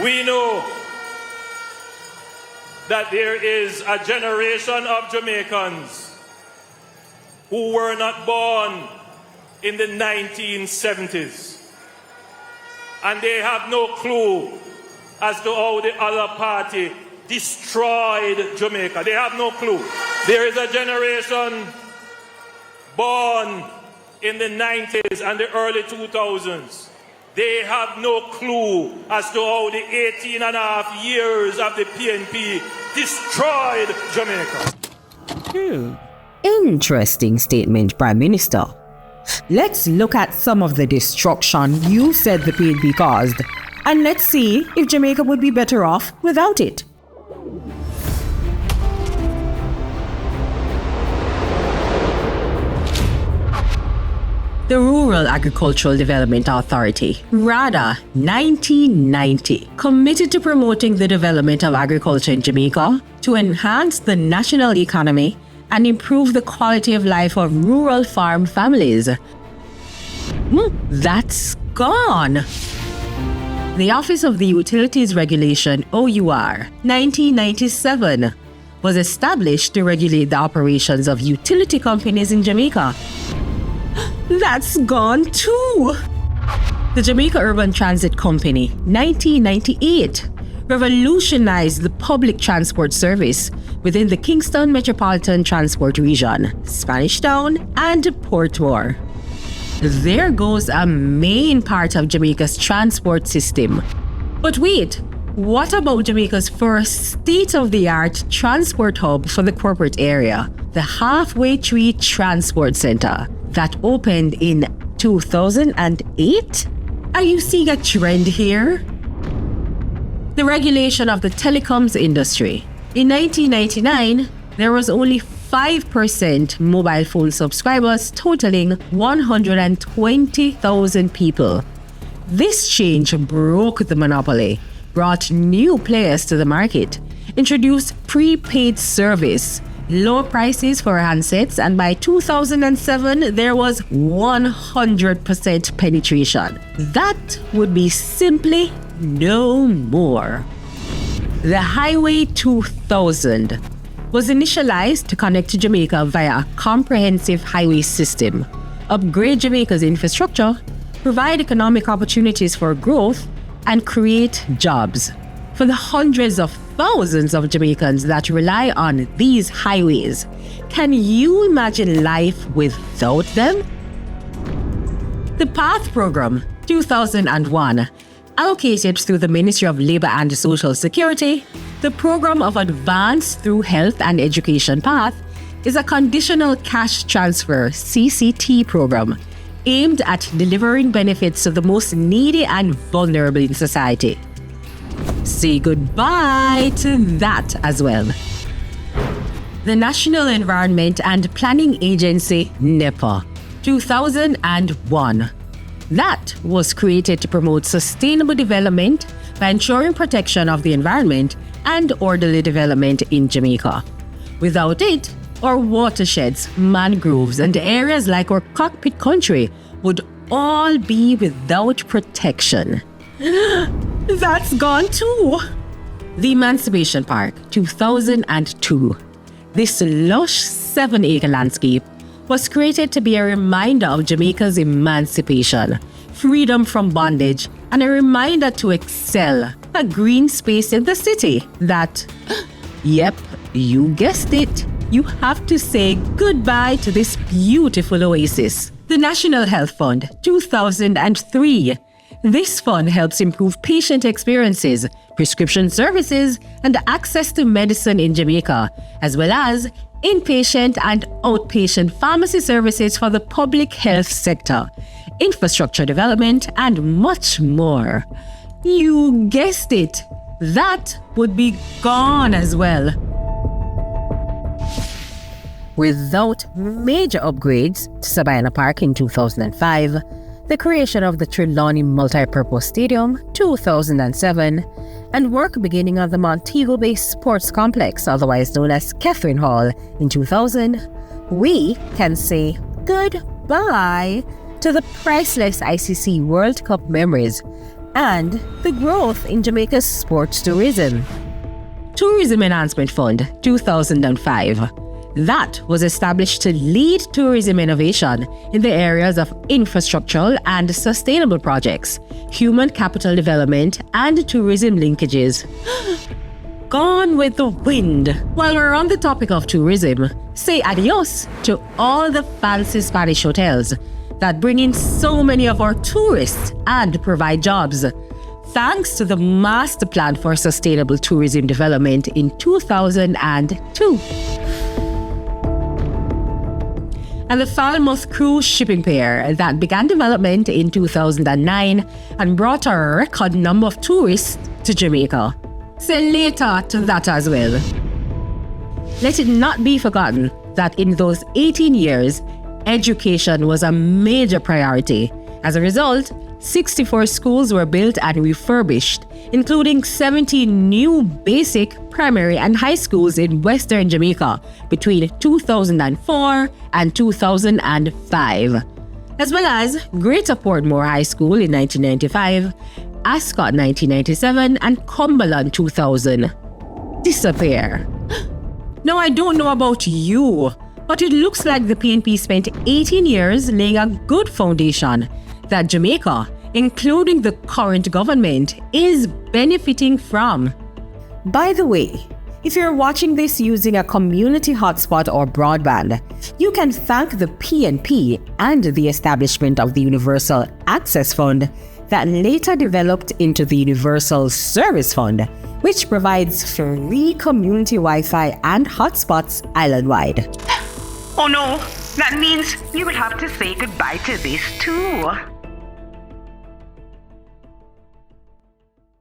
We know that there is a generation of Jamaicans who were not born in the 1970s. And they have no clue as to how the other party destroyed Jamaica. They have no clue. There is a generation born in the 90s and the early 2000s. They have no clue as to how the 18 and a half years of the PNP destroyed Jamaica. Interesting statement, Prime Minister. Let's look at some of the destruction you said the PNP caused, and let's see if Jamaica would be better off without it. The Rural Agricultural Development Authority, RADA 1990, committed to promoting the development of agriculture in Jamaica to enhance the national economy and improve the quality of life of rural farm families. That's gone. The Office of the Utilities Regulation, OUR, 1997, was established to regulate the operations of utility companies in Jamaica. That's gone too. The Jamaica Urban Transit Company, 1998, revolutionized the public transport service within the Kingston Metropolitan Transport Region, Spanish Town, and Portmore. There goes a main part of Jamaica's transport system. But wait, what about Jamaica's first state-of-the-art transport hub for the corporate area, the Halfway Tree Transport Center, that opened in 2008? Are you seeing a trend here? The regulation of the telecoms industry. In 1999, there was only 5% mobile phone subscribers, totaling 120,000 people. This change broke the monopoly, brought new players to the market, introduced prepaid service, low prices for handsets, and by 2007, there was 100% penetration. That would be simply no more. The Highway 2000 was initialized to connect to Jamaica via a comprehensive highway system, upgrade Jamaica's infrastructure, provide economic opportunities for growth, and create jobs. For the hundreds of thousands of Jamaicans that rely on these highways, can you imagine life without them? The PATH program, 2001, allocated through the Ministry of Labour and Social Security, the Program of Advanced Through Health and Education PATH is a conditional cash transfer CCT program aimed at delivering benefits to the most needy and vulnerable in society. Say goodbye to that as well. The National Environment and Planning Agency, NEPA, 2001. That was created to promote sustainable development by ensuring protection of the environment and orderly development in Jamaica. Without it, our watersheds, mangroves, and areas like our cockpit country would all be without protection. That's gone too. The Emancipation Park, 2002. This lush 7-acre landscape was created to be a reminder of Jamaica's emancipation, freedom from bondage, and a reminder to excel, a green space in the city that, yep, you guessed it, you have to say goodbye to this beautiful oasis. The National Health Fund, 2003. This fund helps improve patient experiences, prescription services, and access to medicine in Jamaica, as well as inpatient and outpatient pharmacy services for the public health sector, infrastructure development, and much more. You guessed it, that would be gone as well. Without major upgrades to Sabina Park in 2005, the creation of the Trelawney Multipurpose Stadium, 2007, and work beginning on the Montego Bay Sports Complex, otherwise known as Catherine Hall, in 2000, we can say goodbye to the priceless ICC World Cup memories and the growth in Jamaica's sports tourism. Tourism Enhancement Fund 2005. That was established to lead tourism innovation in the areas of infrastructural and sustainable projects, human capital development, and tourism linkages. Gone with the wind. While we're on the topic of tourism, say adios to all the fancy Spanish hotels that bring in so many of our tourists and provide jobs. Thanks to the Master Plan for Sustainable Tourism Development in 2002. And the Falmouth Cruise Shipping Pier that began development in 2009 and brought a record number of tourists to Jamaica. Say later to that as well. Let it not be forgotten that in those 18 years, education was a major priority. As a result, 64 schools were built and refurbished, including 70 new basic, primary, and high schools in Western Jamaica between 2004 and 2005, as well as Greater Portmore High School in 1995, Ascot 1997, and Cumberland 2000. Disappear. Now, I don't know about you, but it looks like the PNP spent 18 years laying a good foundation that Jamaica, including the current government, is benefiting from. By the way, if you're watching this using a community hotspot or broadband, you can thank the PNP and the establishment of the Universal Access Fund that later developed into the Universal Service Fund, which provides free community Wi-Fi and hotspots island-wide. Oh no, that means you will have to say goodbye to this too.